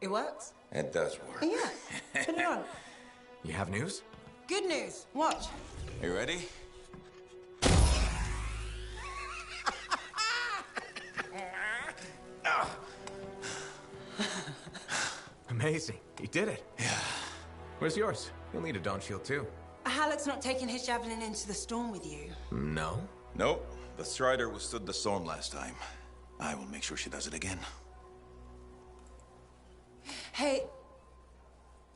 It works? It does work. Yeah, put it on. You have news? Good news. Watch. You ready? Amazing. You did it. Yeah. Where's yours? You'll need a dawn shield too. Halleck's not taking his javelin into the storm with you. No? Nope. The Strider withstood the storm last time. I will make sure she does it again. Hey,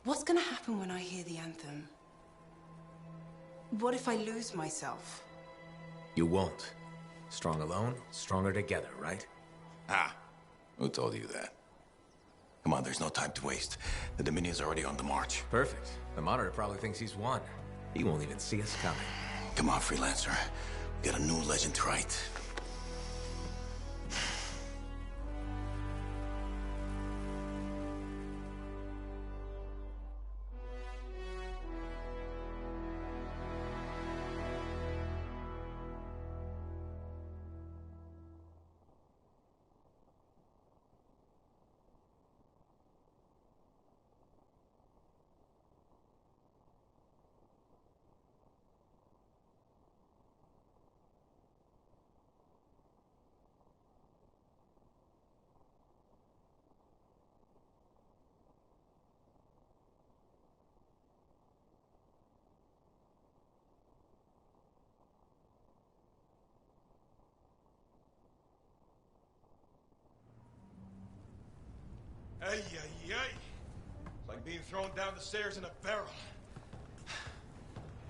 what's gonna happen when I hear the anthem? What if I lose myself? You won't. Strong alone, stronger together, right? Ah, who told you that? Come on, there's no time to waste. The Dominion's already on the march. Perfect. The Monitor probably thinks he's won. He won't even see us coming. Come on, Freelancer. We got a new legend to write. Ay, ay, ay. It's like being thrown down the stairs in a barrel.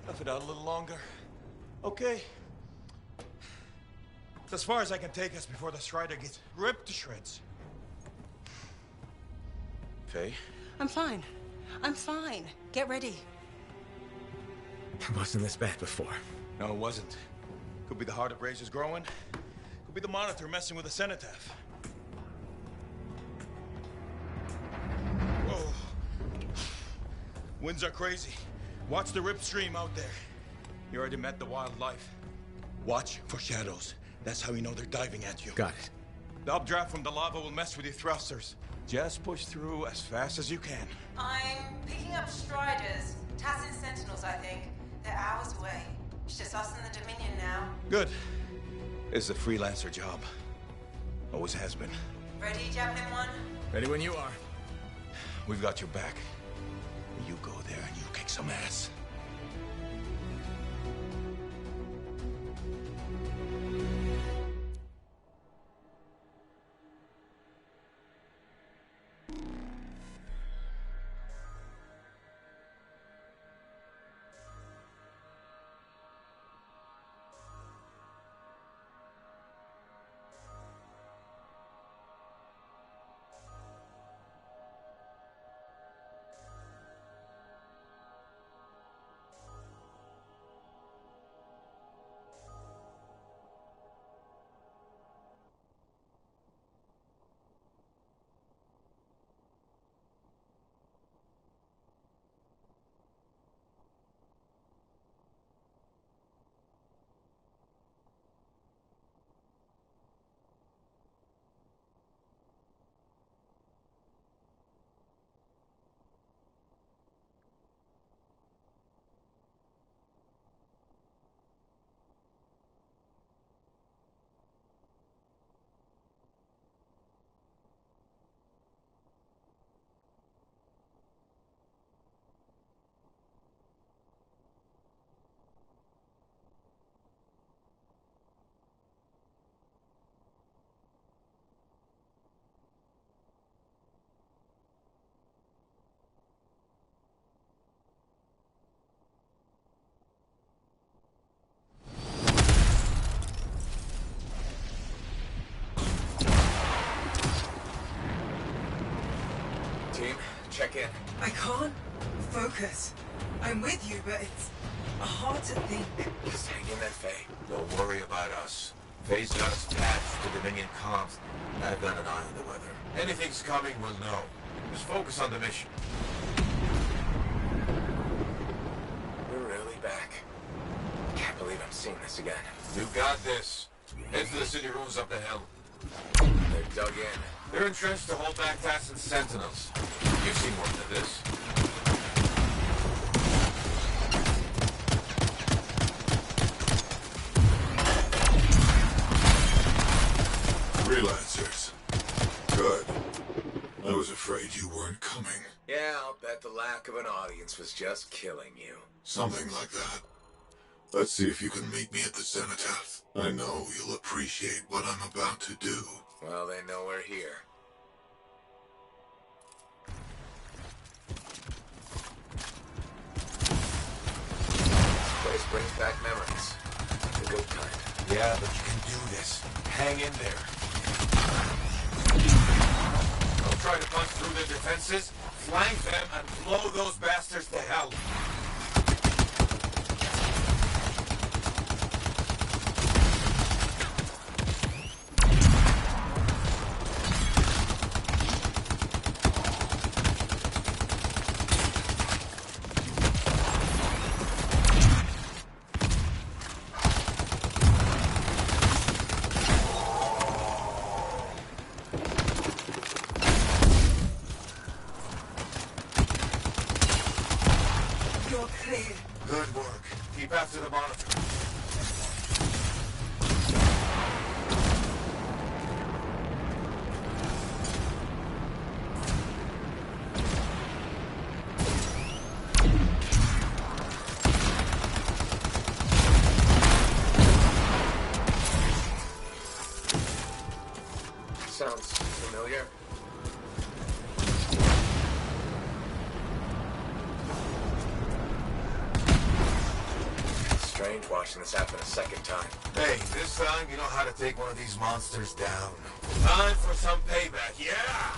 Tough it out a little longer. Okay. It's as far as I can take us before the Strider gets ripped to shreds. Faye? I'm fine. I'm fine. Get ready. It wasn't this bad before. No, it wasn't. Could be the heart of razors growing. Could be the Monitor messing with the cenotaph. Whoa. Winds are crazy. Watch the rip stream out there. You already met the wildlife. Watch for shadows. That's how you know they're diving at you. Got it. The updraft from the lava will mess with your thrusters. Just push through as fast as you can. I'm picking up Striders. Tassin Sentinels, I think. They're hours away. It's just us and the Dominion now. Good. It's a freelancer job. Always has been. Ready, Javelin 1? Ready when you are. We've got your back. You go there and you kick some ass. Team, check in. I can't focus. I'm with you, but it's hard to think. Just hang in there, Faye. Don't worry about us. Faye's got us attached to Dominion comms. I've got an eye on the weather. Anything's coming, we'll know. Just focus on the mission. We're really back. Can't believe I'm seeing this again. You got this. Head to the city rooms up the hill. They're dug in. They're entrenched to hold back Tassin's sentinels. You've seen more than this. Freelancers. Good. I was afraid you weren't coming. Yeah, I'll bet the lack of an audience was just killing you. Something like that. Let's see if you can meet me at the cenotaph. I know you'll appreciate what I'm about to do. Well, they know we're here. This place brings back memories. The good kind. Yeah, but you can do this. Hang in there. Don't try to punch through their defenses. Flank them and blow those bastards to hell. You're clear. Good work. Keep after the monitor. Sounds familiar. Strange watching this happen a second time. Hey, this time you know how to take one of these monsters down. Time for some payback, yeah!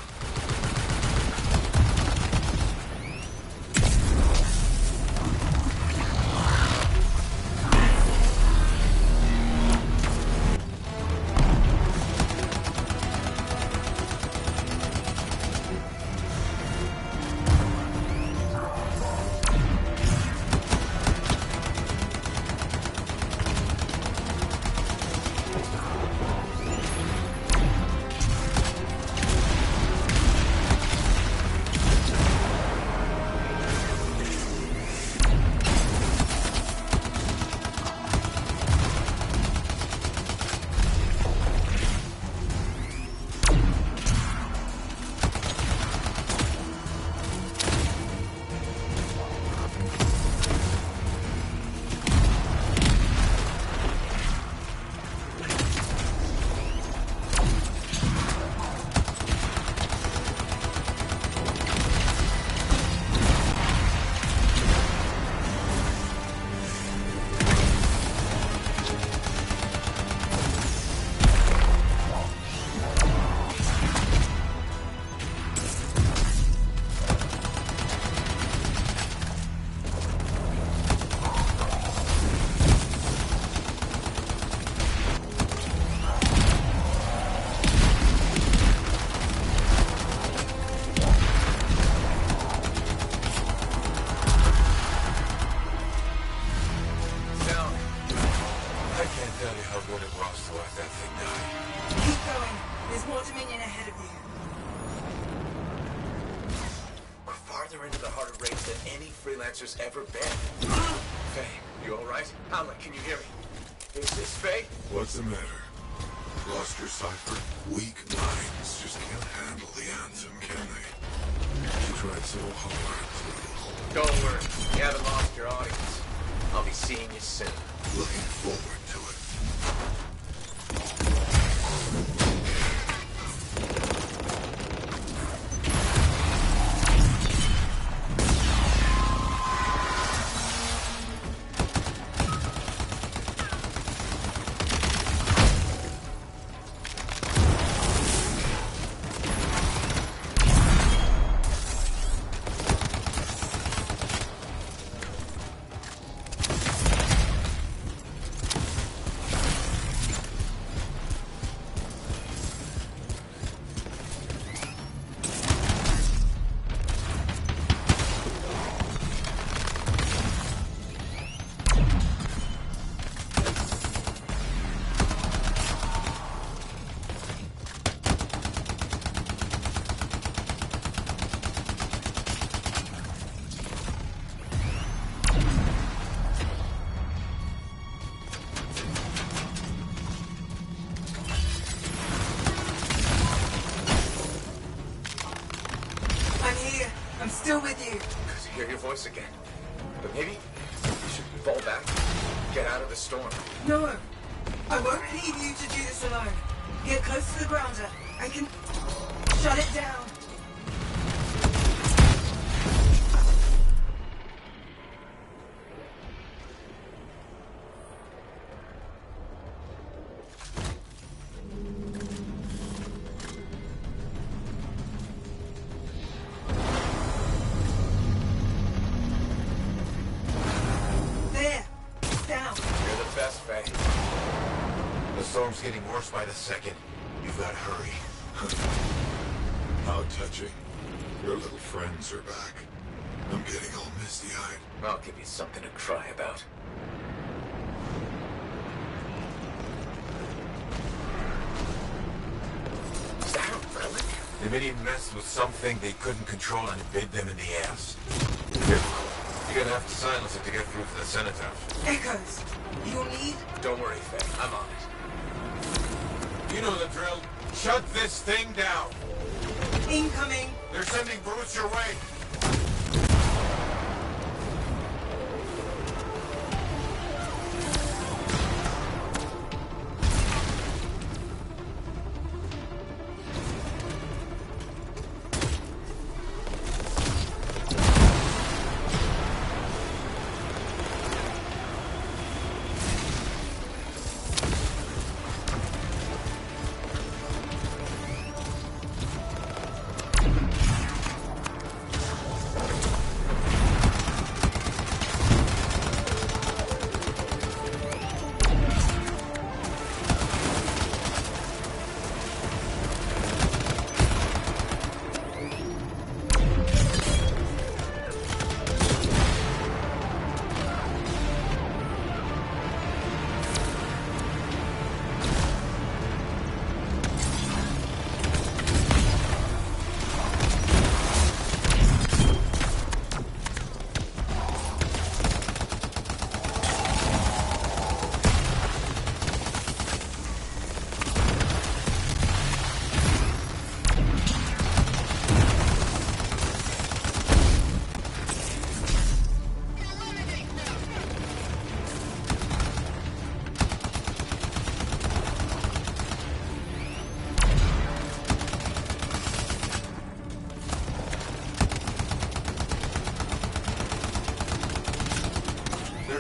Freelancer's ever been. Faye, you alright? Hamlet, can you hear me? Is this Faye? What's the matter? Lost your cipher? Weak minds just can't handle the Anthem, can they? You tried so hard to... Don't worry, you haven't lost your audience. I'll be seeing you soon. Looking forward to it. still with you. Good to hear your voice again. But maybe you should fall back. Get out of the storm. No. I won't leave you to do this alone. Get close to the grounder. I can shut it down. Storm's getting worse by the second. You've got to hurry. How touching. Your little friends are back. I'm getting all misty-eyed. I'll give you something to cry about. Is that a relic? The Minion messed with something they couldn't control and it bit them in the ass. Here. You're gonna have to silence it to get through to the cenotaph. Echoes. You'll need... Don't worry, Faye. I'm on it. You know the drill. Shut this thing down. Incoming. They're sending brutes your way.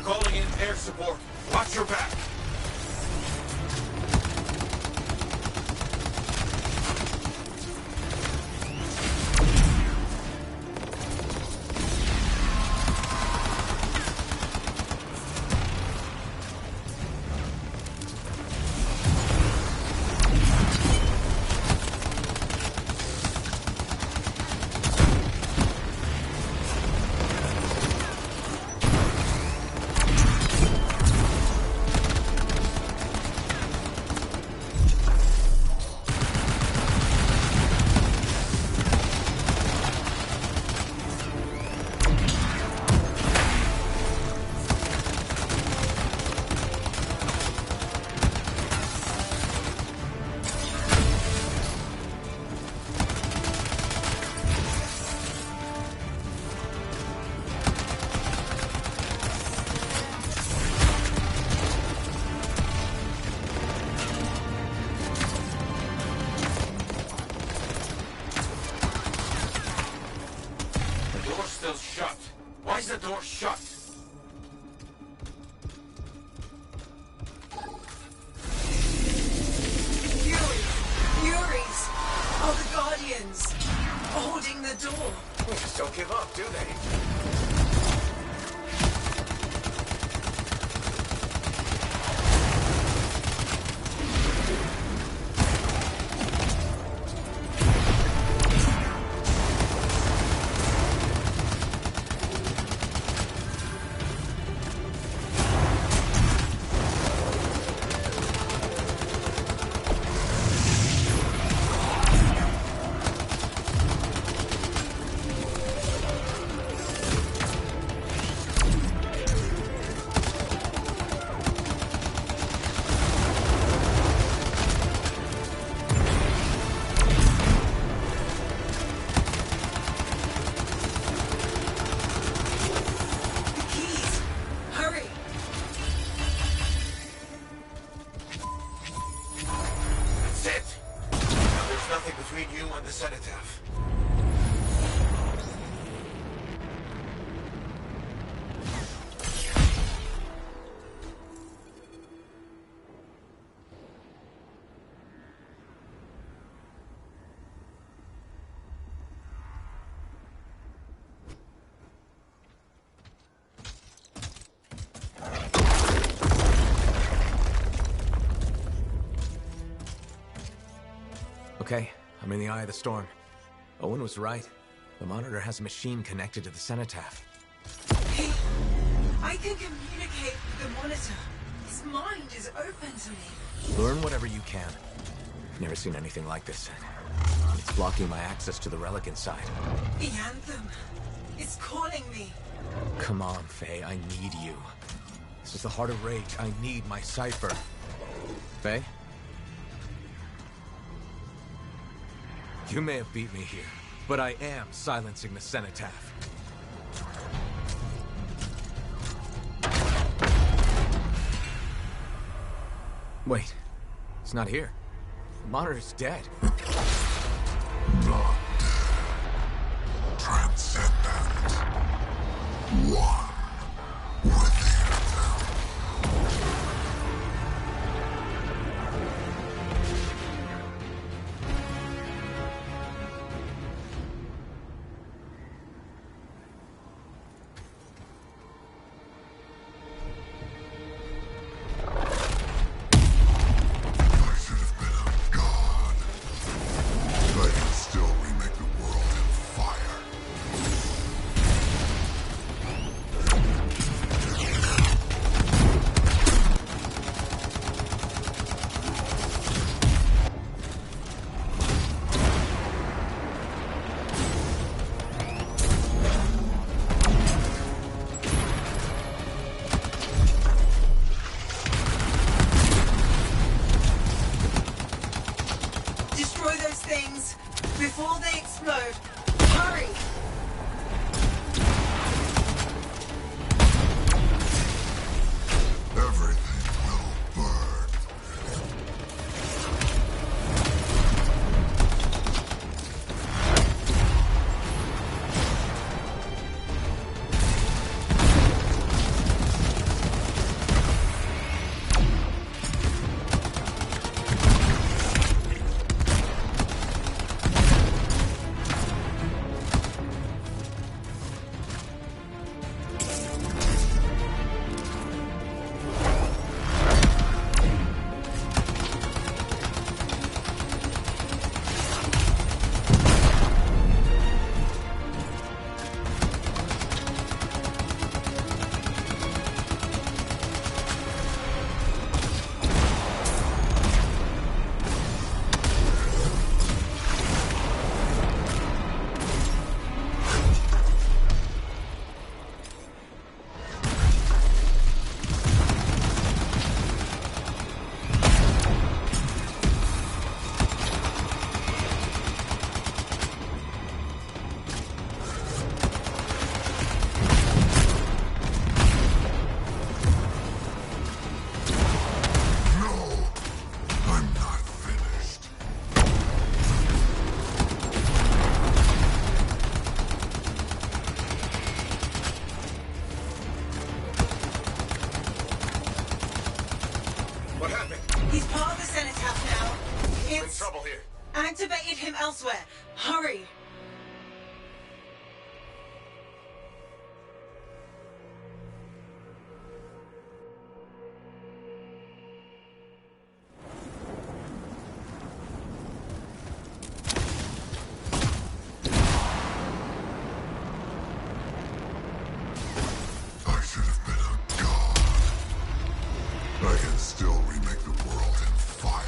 Calling in air support. Watch your back. Shut. Why is the door shut? Furies are the Guardians holding the door. They just don't give up, do they? nothing between you and the cenotaph. Okay, I'm in the eye of the storm. Owen was right. The monitor has a machine connected to the cenotaph. Hey, I can communicate with the monitor. His mind is open to me. Learn whatever you can. Never seen anything like this. It's blocking my access to the relic inside. The Anthem. It's calling me. Come on, Faye, I need you. This is the heart of rage. I need my cipher. Faye? You may have beat me here, but I am silencing the cenotaph. Wait, it's not here. The monitor's dead. Not dead. Transcendent. One within them. I should have been a god. I can still remake the world in fire. Destroy those things before they explode. Hurry! Everything will burn. No, I'm not finished. What happened? He's part of the cenotaph now. I'm in It's trouble here. activated him elsewhere. Hurry! I should have been a god. I can still remake the world in fire.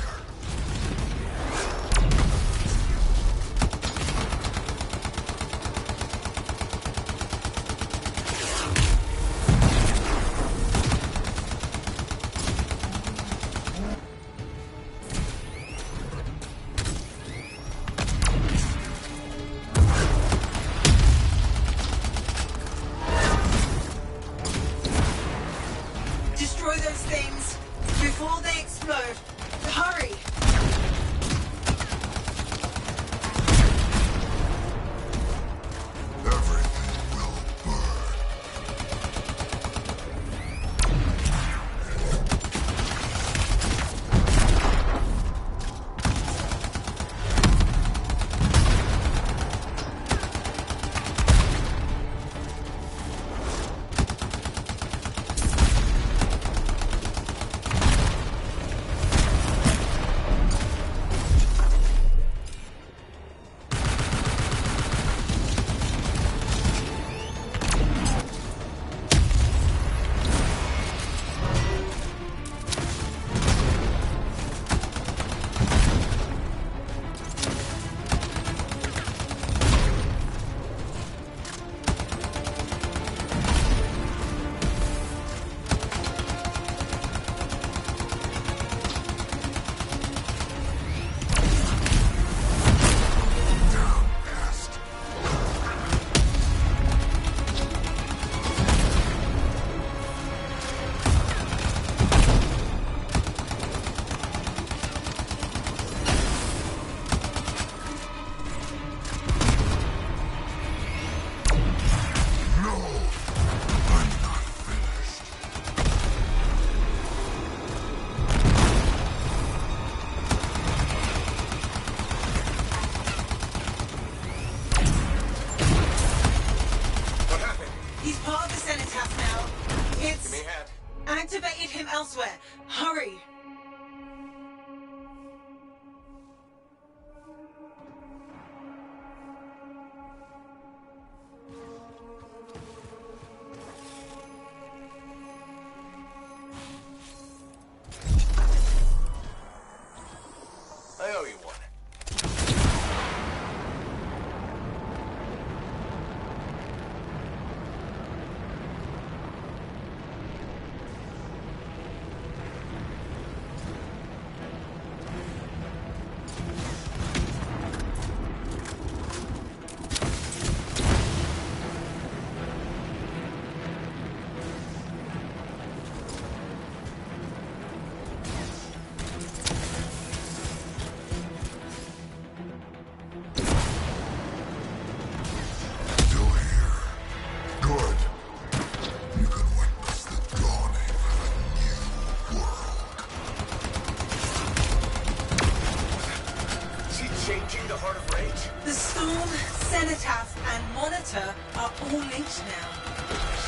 changing the Heart of Rage? The Storm, Cenotaph, and Monitor are all linked now.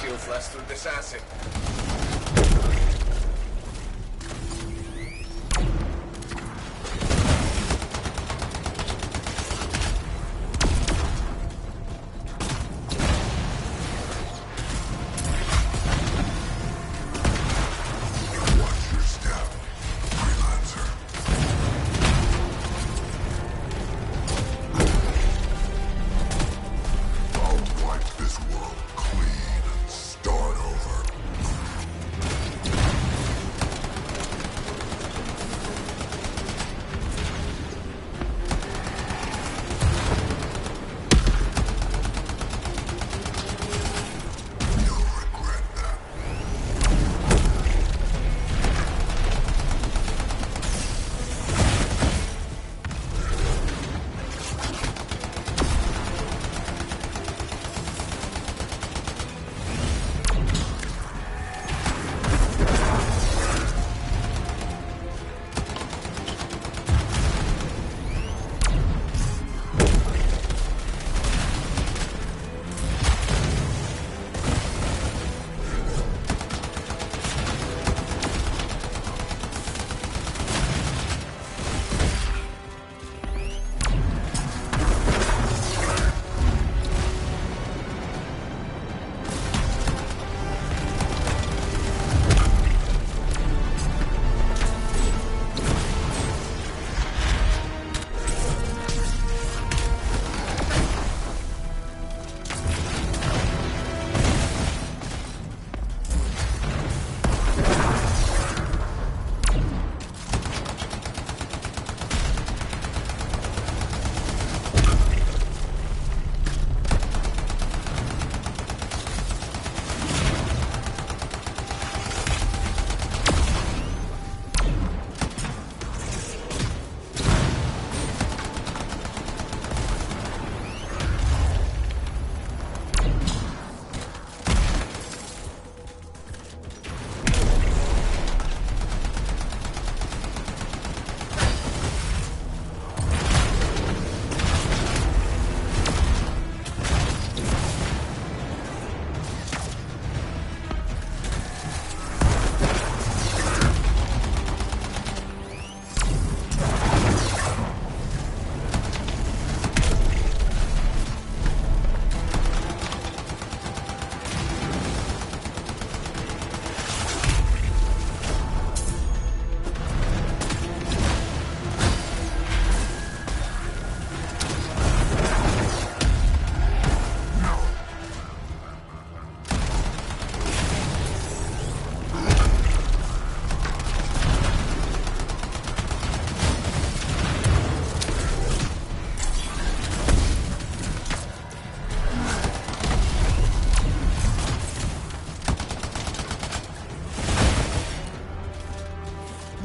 Shields less through this acid. Watch your step, freelancer. I'll wipe this world clean and start over. You'll regret that.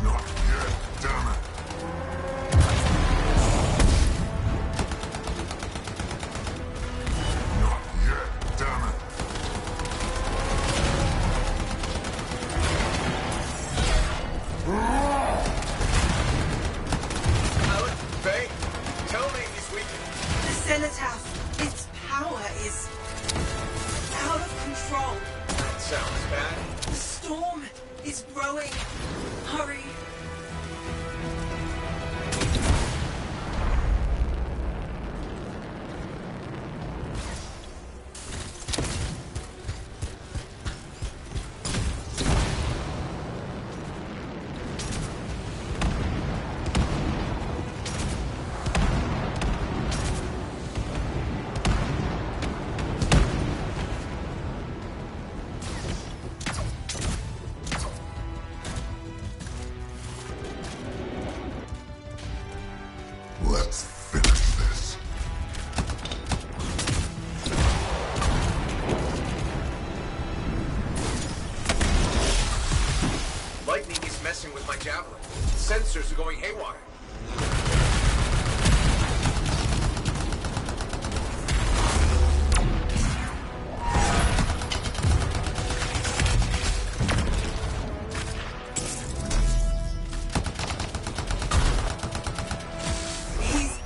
Not yet, damn it. Not yet, damn it. Alan, Faye, tell me he's weakened. The Cenotaph, its power is out of control. That sounds bad. The Storm is growing. Hurry. Let's finish this. Lightning is messing with my javelin. Sensors are going haywire. He's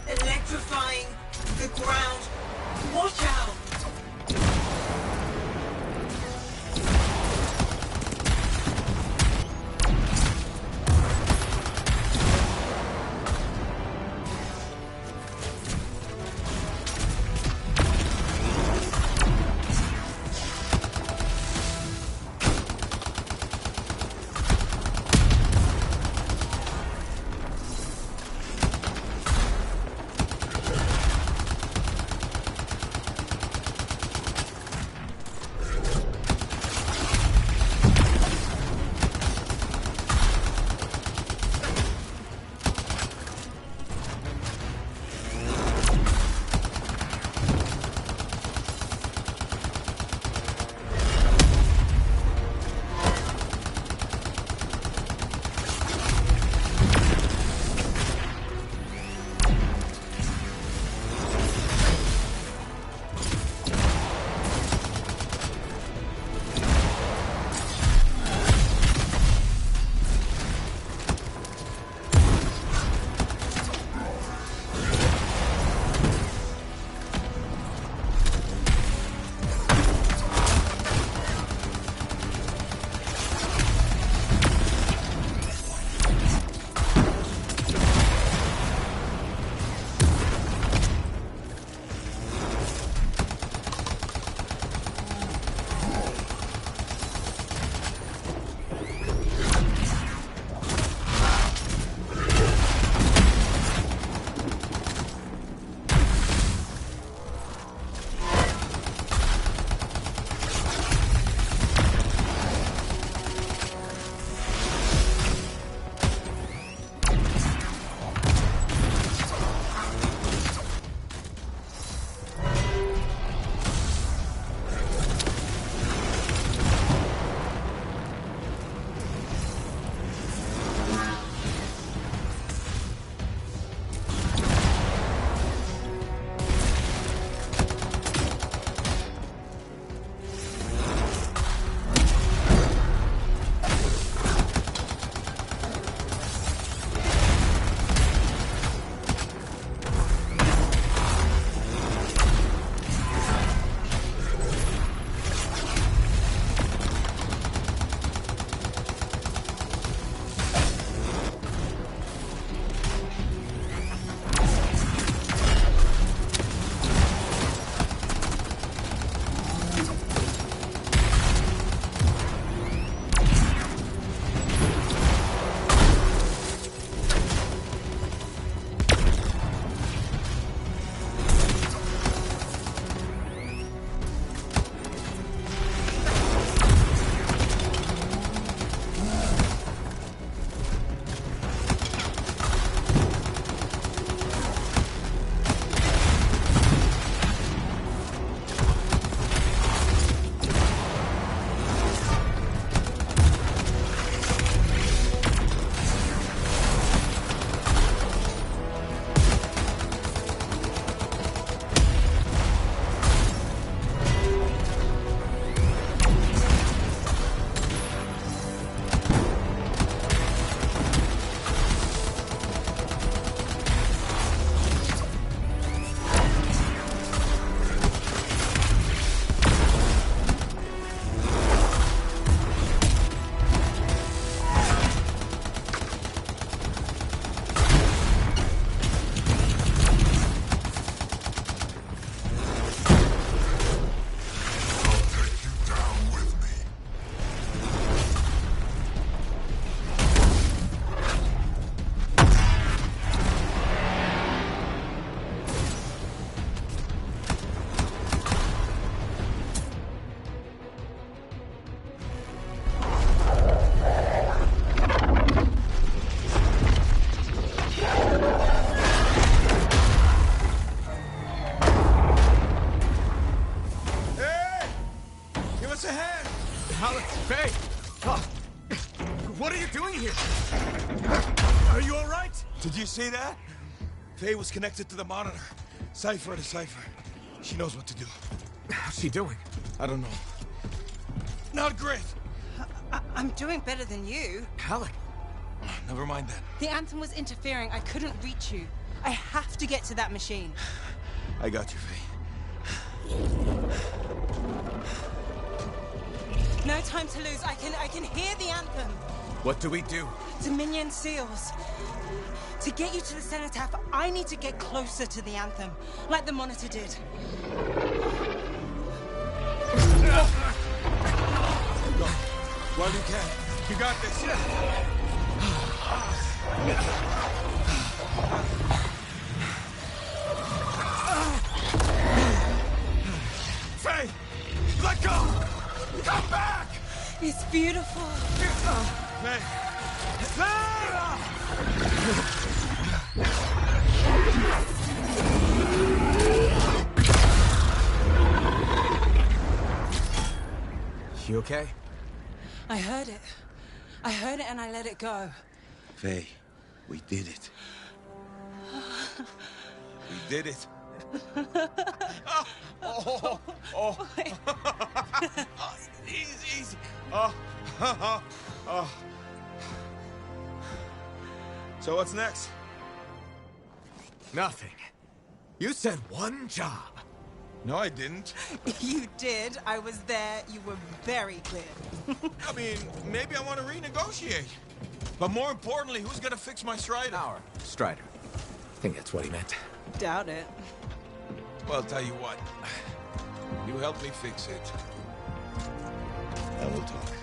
see that? Faye was connected to the monitor. Cipher to cipher. She knows what to do. How's she doing? I don't know. Not great. I'm doing better than you. Halleck. Never mind that. The Anthem was interfering. I couldn't reach you. I have to get to that machine. I got you, Faye. No time to lose. I can hear the Anthem. What do we do? Dominion seals. To get you to the cenotaph, I need to get closer to the Anthem, like the monitor did. Go. While you can. You got this. Faye! Let go! Come back! It's beautiful. Faye! Faye! You okay? I heard it. I heard it and I let it go. Faye, we did it. We did it. Oh. Easy. Oh. So what's next? Nothing. You said one job. No, I didn't. You did. I was there. You were very clear. I mean, maybe I want to renegotiate. But more importantly, who's gonna fix my Strider? Strider. I think that's what he meant. Doubt it. Well, tell you what. You help me fix it. And we'll talk.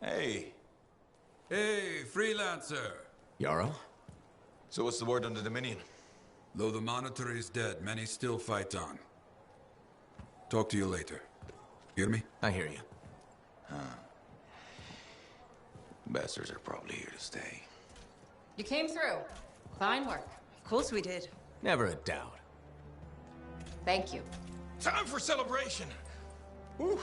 Hey. Hey, freelancer. Yarrow? So what's the word on the Dominion? Though the Monitor is dead, many still fight on. Talk to you later. Hear me? I hear you. Bastards are probably here to stay. You came through. Fine work. Of course we did. Never a doubt. Thank you. Time for celebration. Whew.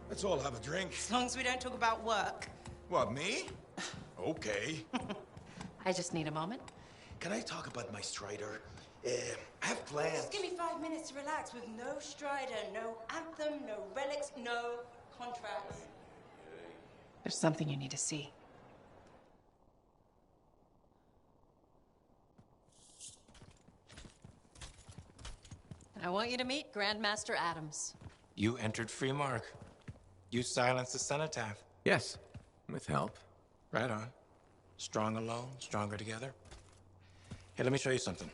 Let's all have a drink. As long as we don't talk about work. What, me? Okay. I just need a moment. Can I talk about my Strider? I have plans. Just give me 5 minutes to relax with no Strider, no Anthem, no relics, no contracts. There's something you need to see. I want you to meet Grandmaster Adams. You entered Freemark. You silenced the cenotaph. Yes, with help. Right on. Strong alone, stronger together. Hey, let me show you something.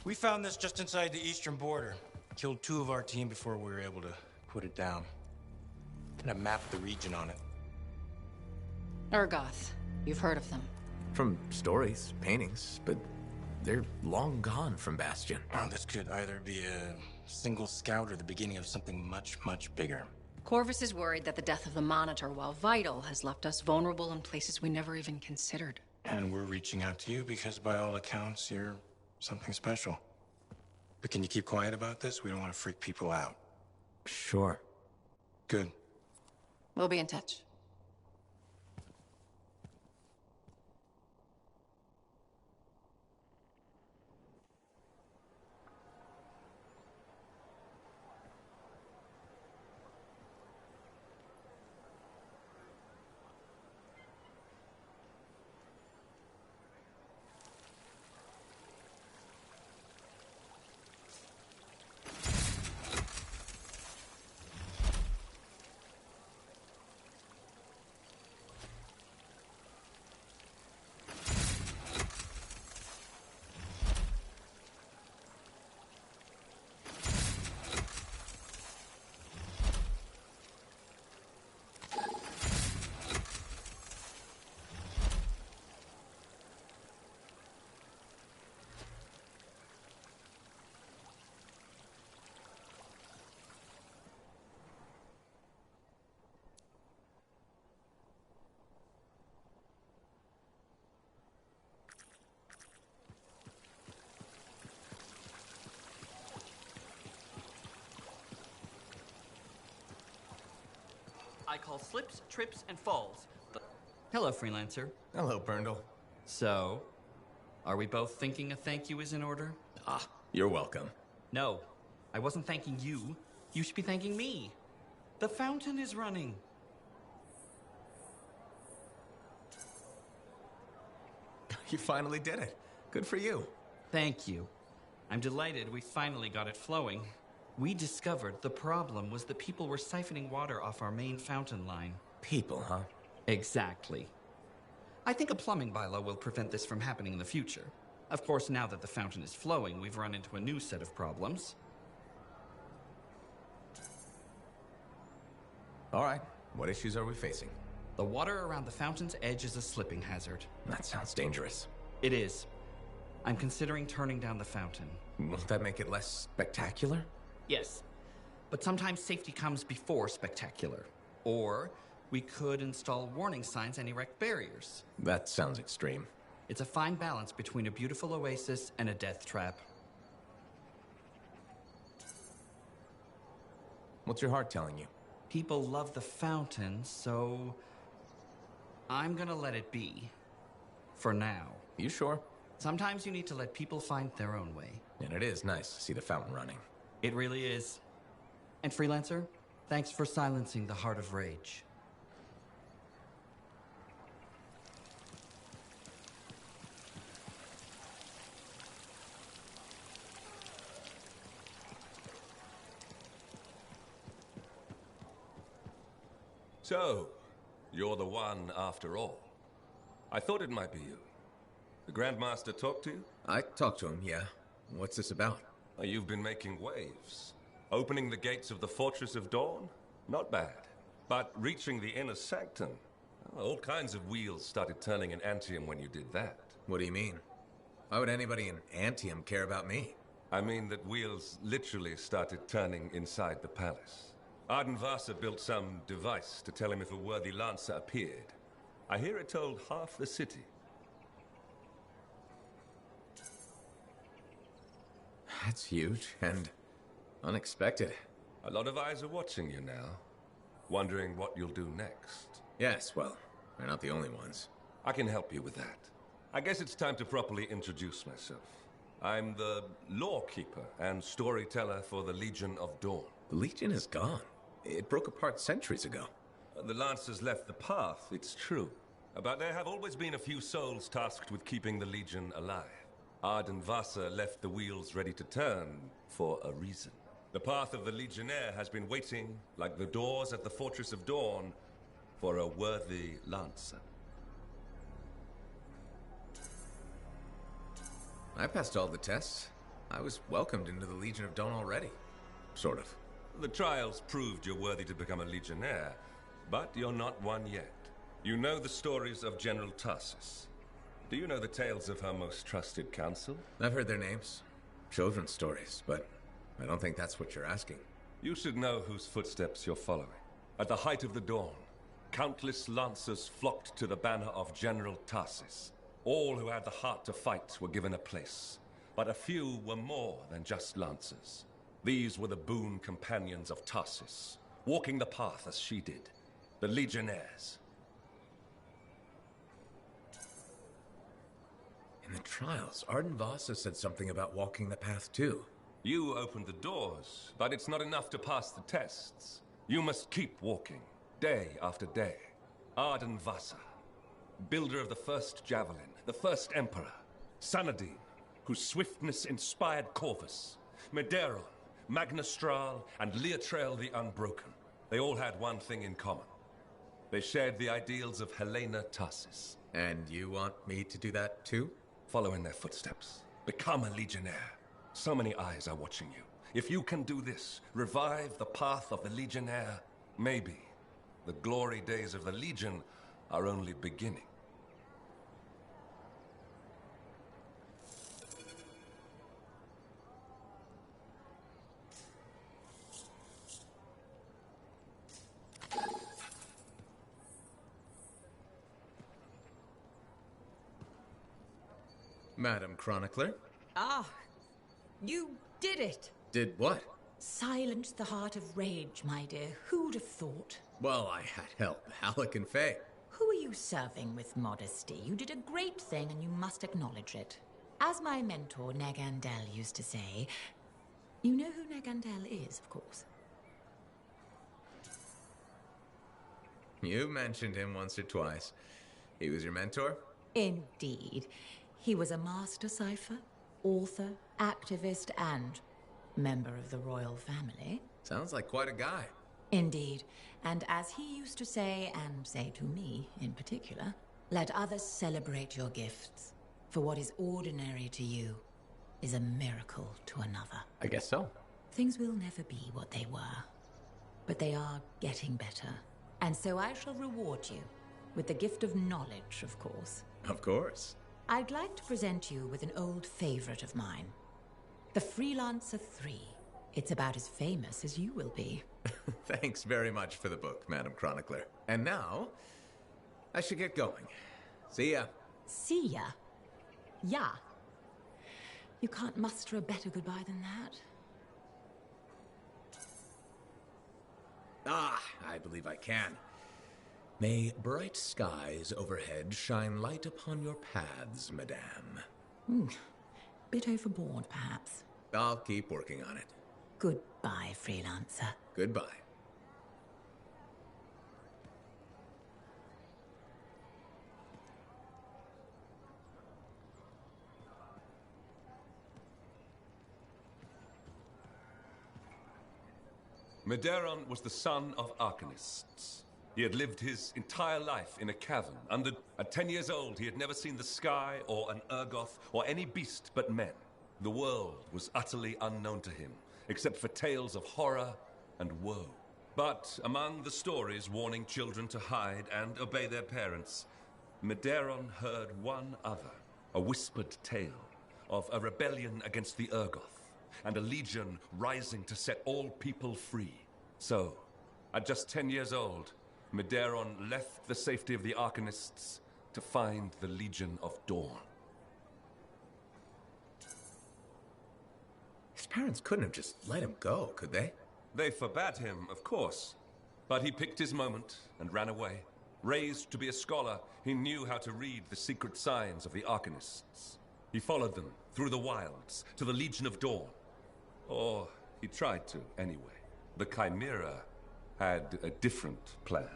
We found this just inside the eastern border. Killed 2 of our team before we were able to put it down. And I mapped the region on it. Urgoth. You've heard of them. From stories, paintings, but they're long gone from Bastion. Oh, this could either be a single scout or the beginning of something much, much bigger. Corvus is worried that the death of the Monitor, while vital, has left us vulnerable in places we never even considered. And we're reaching out to you because by all accounts, you're something special. But can you keep quiet about this? We don't want to freak people out. Sure. Good. We'll be in touch. I call slips, trips, and falls. Hello, freelancer. Hello, Burndle. So, are we both thinking a thank you is in order? Ah, you're welcome. No, I wasn't thanking you. You should be thanking me. The fountain is running. You finally did it. Good for you. Thank you. I'm delighted we finally got it flowing. We discovered the problem was that people were siphoning water off our main fountain line. People, huh? Exactly. I think a plumbing bylaw will prevent this from happening in the future. Of course, now that the fountain is flowing, we've run into a new set of problems. All right, what issues are we facing? The water around the fountain's edge is a slipping hazard. That sounds dangerous. It is. I'm considering turning down the fountain. Won't that make it less spectacular? Yes, but sometimes safety comes before spectacular. Or we could install warning signs and erect barriers. That sounds extreme. It's a fine balance between a beautiful oasis and a death trap. What's your heart telling you? People love the fountain, so I'm gonna let it be. For now. You sure? Sometimes you need to let people find their own way. And it is nice to see the fountain running. It really is. And Freelancer, thanks for silencing the Heart of Rage. So, you're the one after all. I thought it might be you. The Grandmaster talked to you? I talked to him, yeah. What's this about? You've been making waves. Opening the gates of the Fortress of Dawn? Not bad. But reaching the inner sanctum? All kinds of wheels started turning in Anthem when you did that. What do you mean? Why would anybody in Anthem care about me? I mean that wheels literally started turning inside the palace. Ardenvasa built some device to tell him if a worthy lancer appeared. I hear it told half the city. That's huge and unexpected. A lot of eyes are watching you now, wondering what you'll do next. Yes, well, we're not the only ones. I can help you with that. I guess it's time to properly introduce myself. I'm the lawkeeper and storyteller for the Legion of Dawn. The Legion is gone. It broke apart centuries ago. The Lancers left the path, it's true. But there have always been a few souls tasked with keeping the Legion alive. Ardenvasa left the wheels ready to turn for a reason. The path of the Legionnaire has been waiting, like the doors at the Fortress of Dawn, for a worthy Lancer. I passed all the tests. I was welcomed into the Legion of Dawn already. Sort of. The trials proved you're worthy to become a Legionnaire, but you're not one yet. You know the stories of General Tarsus. Do you know the tales of her most trusted council? I've heard their names. Children's stories, but I don't think that's what you're asking. You should know whose footsteps you're following. At the height of the dawn, countless lancers flocked to the banner of General Tarsus. All who had the heart to fight were given a place, but a few were more than just lancers. These were the boon companions of Tarsus, walking the path as she did, the Legionnaires. In the trials, Ardenvasa said something about walking the path too. You opened the doors, but it's not enough to pass the tests. You must keep walking, day after day. Ardenvasa, builder of the first javelin, the first emperor. Sanadine, whose swiftness inspired Corvus. Medeiros, Magnastral, and Leotrail the Unbroken. They all had one thing in common. They shared the ideals of Helena Tarsus. And you want me to do that too? Follow in their footsteps. Become a Legionnaire. So many eyes are watching you. If you can do this, revive the path of the Legionnaire, maybe the glory days of the Legion are only beginning. Madam Chronicler? Ah, you did it. Did what? Silenced the Heart of Rage, my dear. Who'd have thought? Well, I had help. Alec and Faye. Who are you serving with modesty? You did a great thing and you must acknowledge it. As my mentor, Negandel, used to say, you know who Negandel is, of course. You mentioned him once or twice. He was your mentor? Indeed. He was a master cipher, author, activist, and member of the royal family. Sounds like quite a guy. Indeed. And as he used to say, and say to me in particular, Let others celebrate your gifts, for what is ordinary to you is a miracle to another. I guess so. Things will never be what they were, but they are getting better. And so I shall reward you with the gift of knowledge, of course. Of course. I'd like to present you with an old favorite of mine, The Freelancer 3. It's about as famous as you will be. Thanks very much for the book, Madam Chronicler. And now, I should get going. See ya. See ya? Yeah. You can't muster a better goodbye than that. Ah, I believe I can. May bright skies overhead shine light upon your paths, madame. Bit overboard, perhaps. I'll keep working on it. Goodbye, Freelancer. Goodbye. Medeiros was the son of Arcanists. He had lived his entire life in a cavern. At 10 years old, he had never seen the sky or an Urgoth or any beast but men. The world was utterly unknown to him, except for tales of horror and woe. But among the stories warning children to hide and obey their parents, Medeiros heard one other, a whispered tale of a rebellion against the Urgoth, and a legion rising to set all people free. So, at just 10 years old, Medeiros left the safety of the Arcanists to find the Legion of Dawn. His parents couldn't have just let him go, could they? They forbade him, of course. But he picked his moment and ran away. Raised to be a scholar, he knew how to read the secret signs of the Arcanists. He followed them through the wilds to the Legion of Dawn. Or he tried to, anyway. The Chimera had a different plan.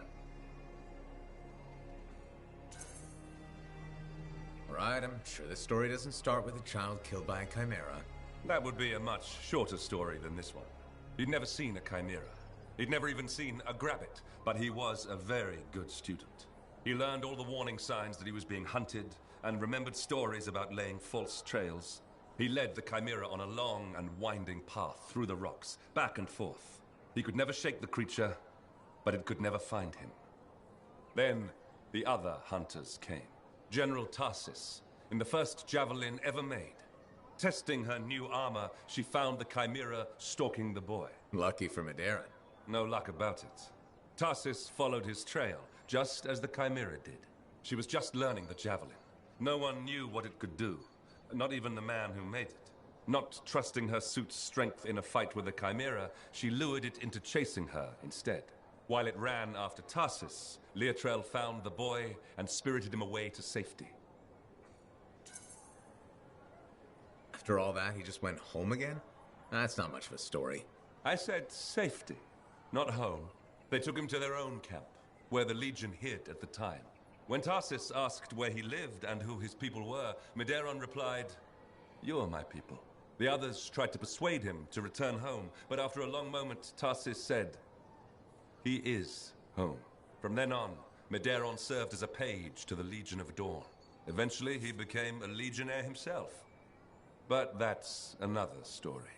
Right, I'm sure this story doesn't start with a child killed by a chimera. That would be a much shorter story than this one. He'd never seen a chimera. He'd never even seen a grabbit, but he was a very good student. He learned all the warning signs that he was being hunted, and remembered stories about laying false trails. He led the chimera on a long and winding path through the rocks, back and forth. He could never shake the creature, but it could never find him. Then the other hunters came. General Tarsis, in the first javelin ever made. Testing her new armor, she found the chimera stalking the boy. Lucky for Medeiros. No luck about it. Tarsis followed his trail, just as the chimera did. She was just learning the javelin. No one knew what it could do, not even the man who made it. Not trusting her suit's strength in a fight with the chimera, she lured it into chasing her instead. While it ran after Tarsis, Leotrel found the boy and spirited him away to safety. After all that, he just went home again? That's not much of a story. I said safety, not home. They took him to their own camp, where the Legion hid at the time. When Tarsis asked where he lived and who his people were, Medeiros replied, "You are my people." The others tried to persuade him to return home, but after a long moment, Tarsis said, "He is home." From then on, Medeiros served as a page to the Legion of Dawn. Eventually, he became a legionnaire himself. But that's another story.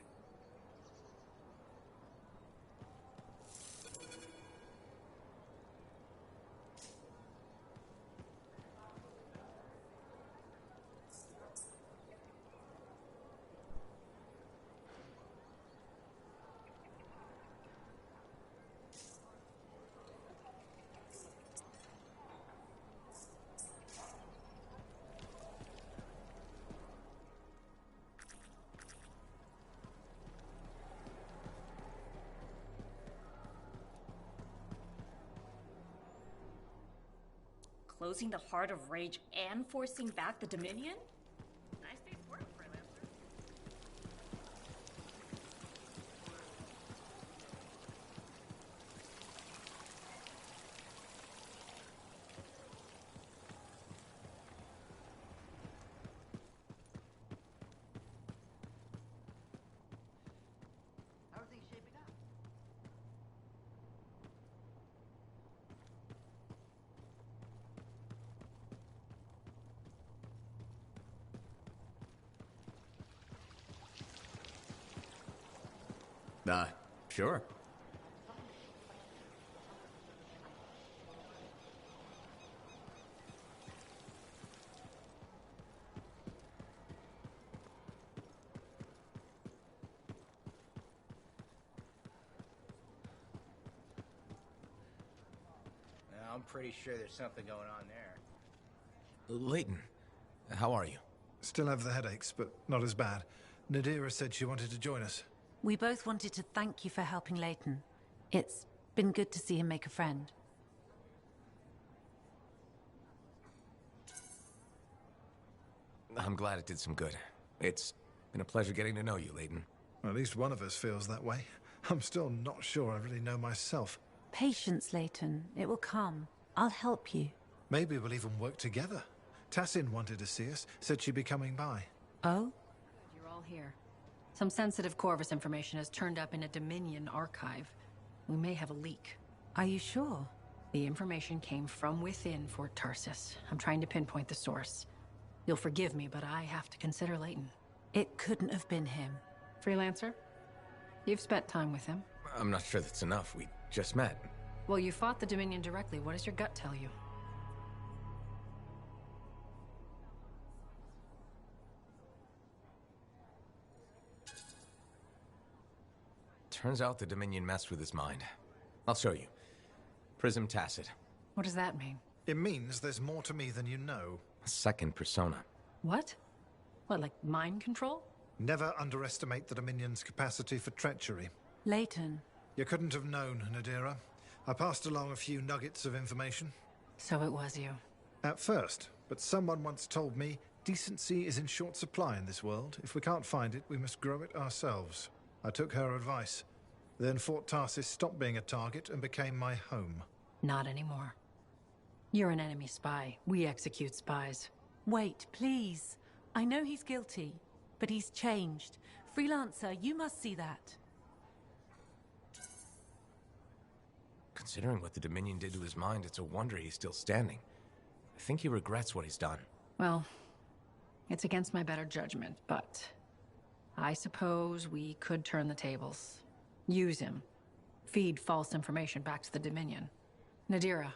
Closing the Heart of Rage and forcing back the Dominion? Nice day's work, Freelancer. How are things shaping up? Sure. I'm pretty sure there's something going on there. Leighton, how are you? Still have the headaches, but not as bad. Nadira said she wanted to join us. We both wanted to thank you for helping Leighton. It's been good to see him make a friend. I'm glad it did some good. It's been a pleasure getting to know you, Leighton. At least one of us feels that way. I'm still not sure I really know myself. Patience, Leighton. It will come. I'll help you. Maybe we'll even work together. Tassin wanted to see us, said she'd be coming by. Oh? You're all here. Some sensitive Corvus information has turned up in a Dominion archive. We may have a leak. Are you sure? The information came from within Fort Tarsis. I'm trying to pinpoint the source. You'll forgive me, but I have to consider Leighton. It couldn't have been him. Freelancer? You've spent time with him. I'm not sure that's enough. We just met. Well, you fought the Dominion directly. What does your gut tell you? Turns out the Dominion messed with his mind. I'll show you. Prism Tacit. What does that mean? It means there's more to me than you know. A second persona. What? What, like mind control? Never underestimate the Dominion's capacity for treachery. Leighton. You couldn't have known, Nadira. I passed along a few nuggets of information. So it was you. At first, but someone once told me decency is in short supply in this world. If we can't find it, we must grow it ourselves. I took her advice. Then Fort Tarsis stopped being a target and became my home. Not anymore. You're an enemy spy. We execute spies. Wait, please. I know he's guilty, but he's changed. Freelancer, you must see that. Considering what the Dominion did to his mind, it's a wonder he's still standing. I think he regrets what he's done. Well, it's against my better judgment, but I suppose we could turn the tables. Use him. Feed false information back to the Dominion. Nadira,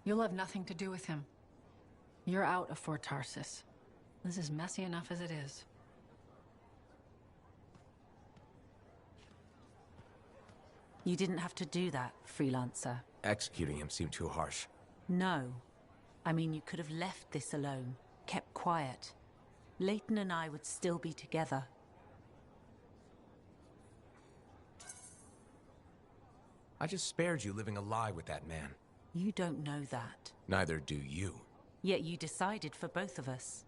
you'll have nothing to do with him. You're out of Fort Tarsis. This is messy enough as it is. You didn't have to do that, Freelancer. Executing him seemed too harsh. No. I mean, you could have left this alone, kept quiet. Leighton and I would still be together. I just spared you living a lie with that man. You don't know that. Neither do you. Yet you decided for both of us.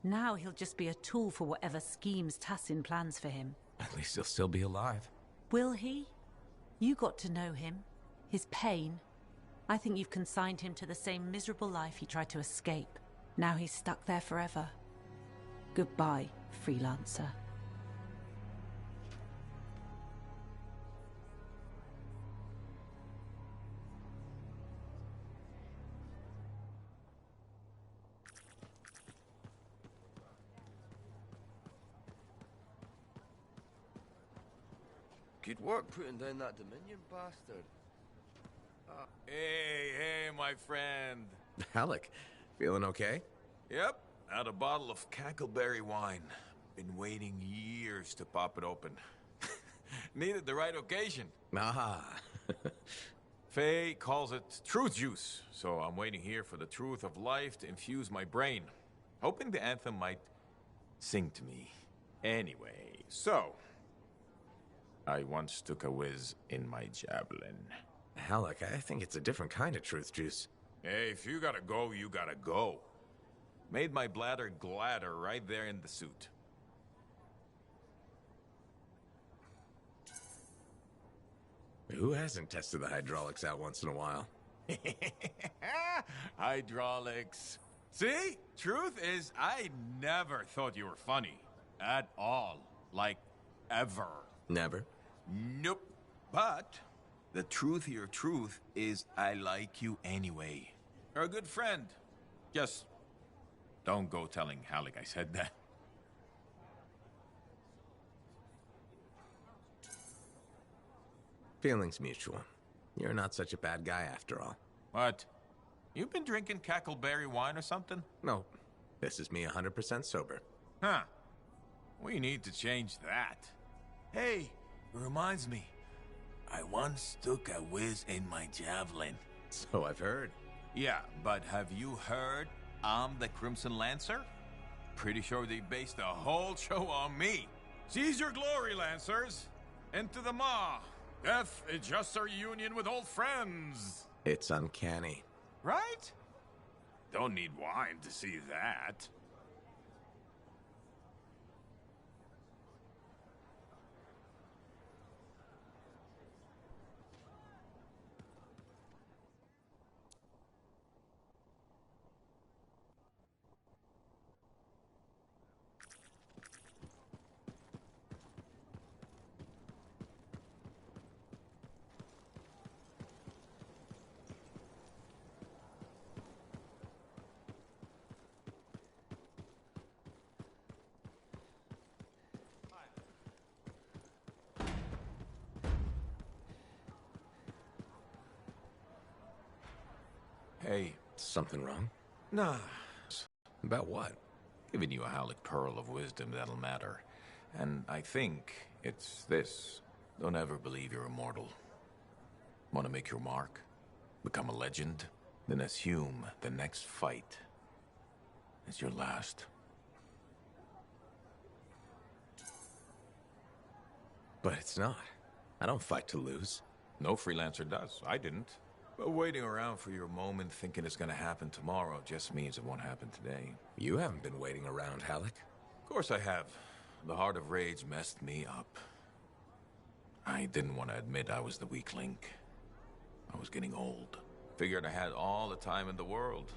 Now he'll just be a tool for whatever schemes Tassin plans for him. At least he'll still be alive. Will he? You got to know him. His pain. I think you've consigned him to the same miserable life he tried to escape. Now he's stuck there forever. Goodbye, Freelancer. Good work putting down that Dominion bastard. Hey, my friend. Alec, feeling okay? Yep, had a bottle of cackleberry wine. Been waiting years to pop it open. Needed the right occasion. Ah. Faye calls it truth juice, so I'm waiting here for the truth of life to infuse my brain. Hoping the anthem might sing to me. Anyway, so... I once took a whiz in my javelin. Alec, I think it's a different kind of truth juice. Hey, if you gotta go, you gotta go. Made my bladder gladder right there in the suit. Who hasn't tested the hydraulics out once in a while? Hydraulics. See? Truth is, I never thought you were funny. At all. Like, ever. Never? Nope. But the truthier truth is I like you anyway. You're a good friend. Just don't go telling Halleck I said that. Feelings mutual. You're not such a bad guy after all. What? You've been drinking cackleberry wine or something? No. This is me 100% sober. Huh. We need to change that. Hey, it reminds me. I once stuck a whiz in my javelin. So I've heard. Yeah, but have you heard I'm the Crimson Lancer? Pretty sure they based the whole show on me. Seize your glory, Lancers! Into the maw! Death is just a reunion with old friends! It's uncanny. Right? Don't need wine to see that. Hey. Something wrong? Nah. About what? Giving you a Halleck pearl of wisdom that'll matter. And I think it's this. Don't ever believe you're immortal. Want to make your mark? Become a legend? Then assume the next fight is your last. But it's not. I don't fight to lose. No freelancer does. I didn't. But waiting around for your moment thinking it's gonna happen tomorrow just means it won't happen today. You haven't been waiting around, Halleck. Of course I have. The Heart of Rage messed me up. I didn't want to admit I was the weak link. I was getting old. Figured I had all the time in the world.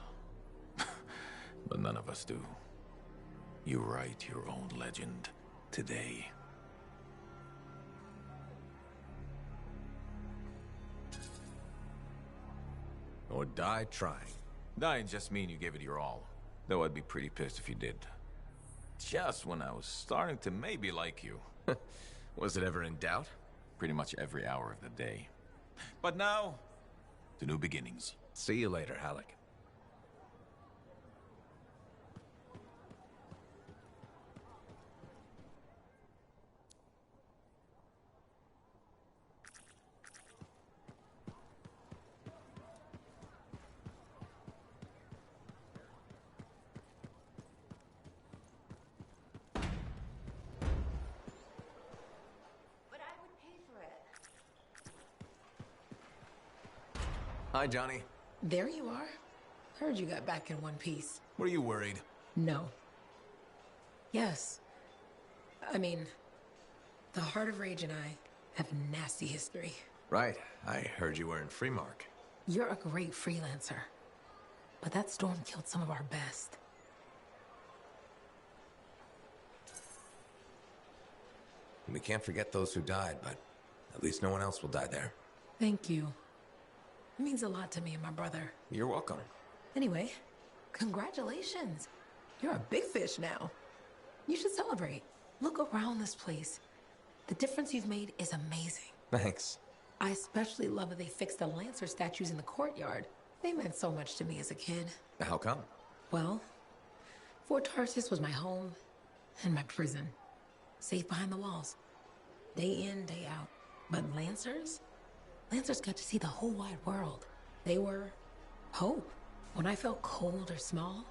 But none of us do. You write your own legend today. Or die trying. Dying just mean you gave it your all. Though I'd be pretty pissed if you did. Just when I was starting to maybe like you. Was it ever in doubt? Pretty much every hour of the day. But now, to new beginnings. See you later, Halleck. Hi, Johnny. There you are. Heard you got back in one piece. Were you worried? No. Yes. I mean, the Heart of Rage and I have nasty history. Right. I heard you were in Freemark. You're a great freelancer. But that storm killed some of our best. We can't forget those who died, but at least no one else will die there. Thank you. It means a lot to me and my brother. You're welcome. Anyway, congratulations. You're a big fish now. You should celebrate. Look around this place. The difference you've made is amazing. Thanks. I especially love that they fixed the Lancer statues in the courtyard. They meant so much to me as a kid. How come? Well, Fort Tarsis was my home and my prison. Safe behind the walls. Day in, day out. But Lancers got to see the whole wide world. They were hope. When I felt cold or small,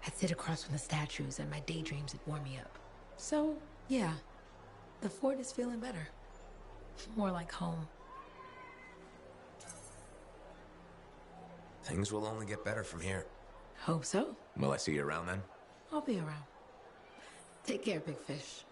I'd sit across from the statues and my daydreams would warm me up. So, yeah, the fort is feeling better. More like home. Things will only get better from here. Hope so. Will I see you around then? I'll be around. Take care, big fish.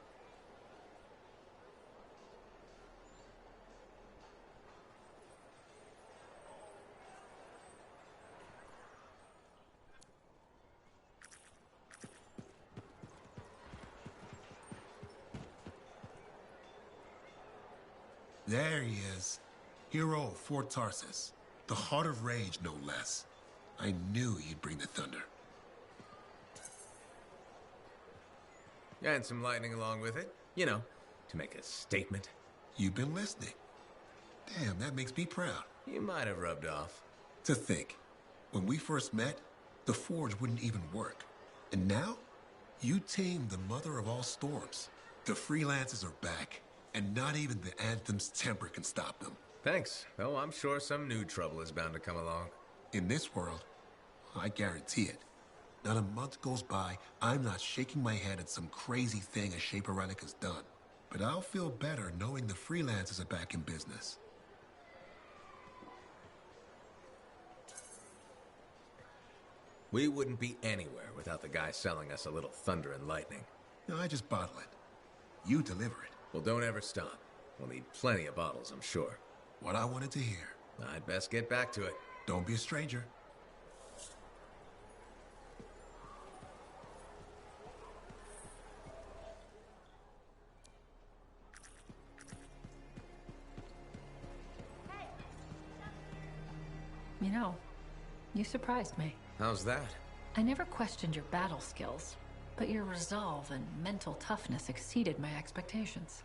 There he is. Hero of Fort Tarsis. The Heart of Rage, no less. I knew he'd bring the thunder. And some lightning along with it. You know, to make a statement. You've been listening. Damn, that makes me proud. You might have rubbed off. To think, when we first met, the forge wouldn't even work. And now, you tamed the mother of all storms. The freelancers are back, and not even the Anthem's temper can stop them. Thanks, though I'm sure some new trouble is bound to come along. In this world, I guarantee it. Not a month goes by, I'm not shaking my head at some crazy thing a Shaper Relic has done. But I'll feel better knowing the freelancers are back in business. We wouldn't be anywhere without the guy selling us a little thunder and lightning. No, I just bottle it. You deliver it. Well, don't ever stop. We'll need plenty of bottles, I'm sure. What I wanted to hear. I'd best get back to it. Don't be a stranger. You know, you surprised me. How's that? I never questioned your battle skills, but your resolve and mental toughness exceeded my expectations.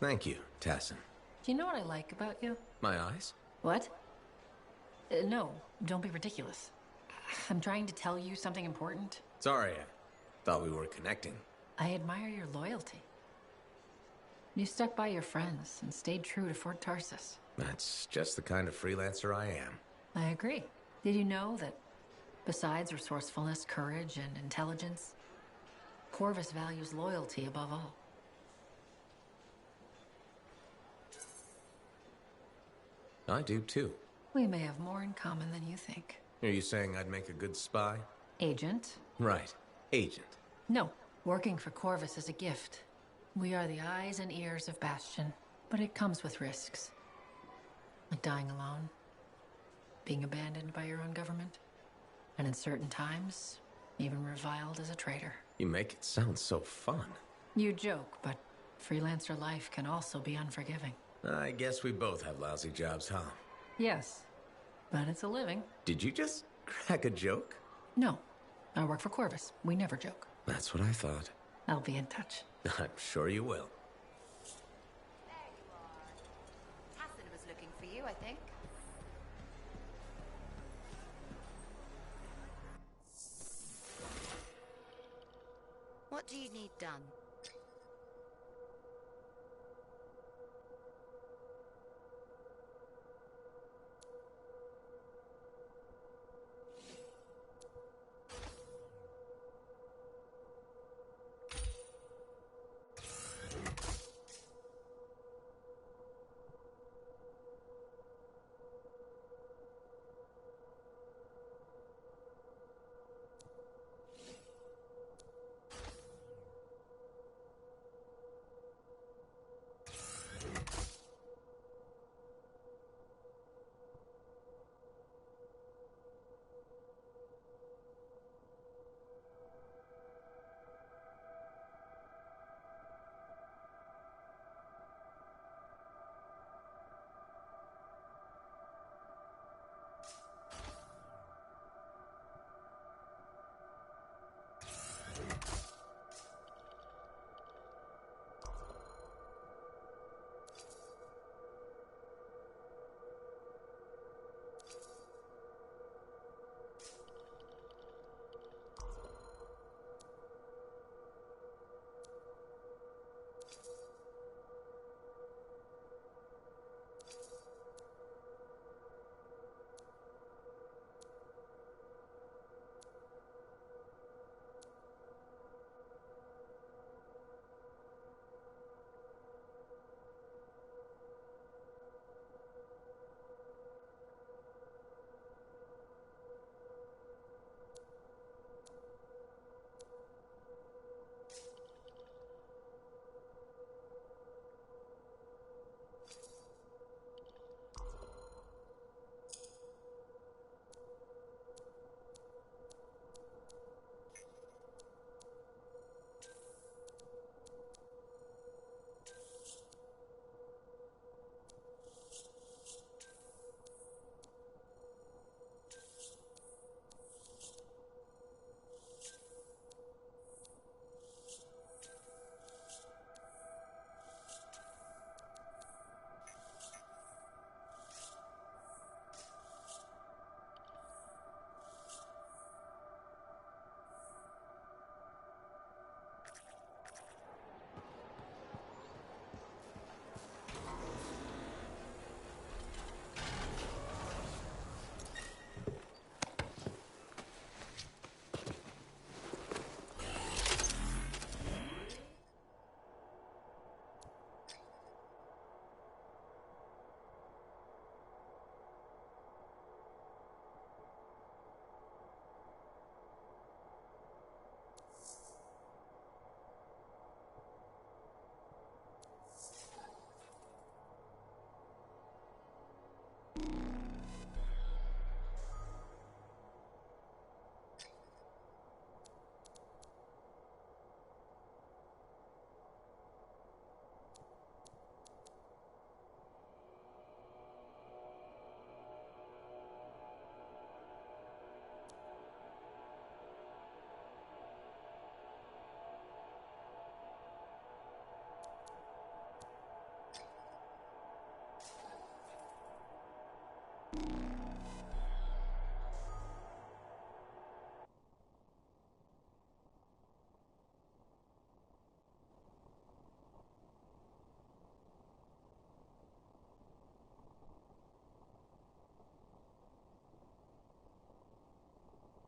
Thank you, Tassin. Do you know what I like about you? My eyes? What? No, don't be ridiculous. I'm trying to tell you something important. Sorry, I thought we were connecting. I admire your loyalty. You stuck by your friends and stayed true to Fort Tarsis. That's just the kind of freelancer I am. I agree. Did you know that besides resourcefulness, courage, and intelligence, Corvus values loyalty above all? I do too. We may have more in common than you think. Are you saying I'd make a good spy? Agent? Right. Agent. No. Working for Corvus is a gift. We are the eyes and ears of Bastion, but it comes with risks. Like dying alone, being abandoned by your own government, and in certain times, even reviled as a traitor. You make it sound so fun. You joke, but freelancer life can also be unforgiving. I guess we both have lousy jobs, huh? Yes, but it's a living. Did you just crack a joke? No, I work for Corvus. We never joke. That's what I thought. I'll be in touch. I'm sure you will. There you are. Tassin was looking for you, I think. What do you need done?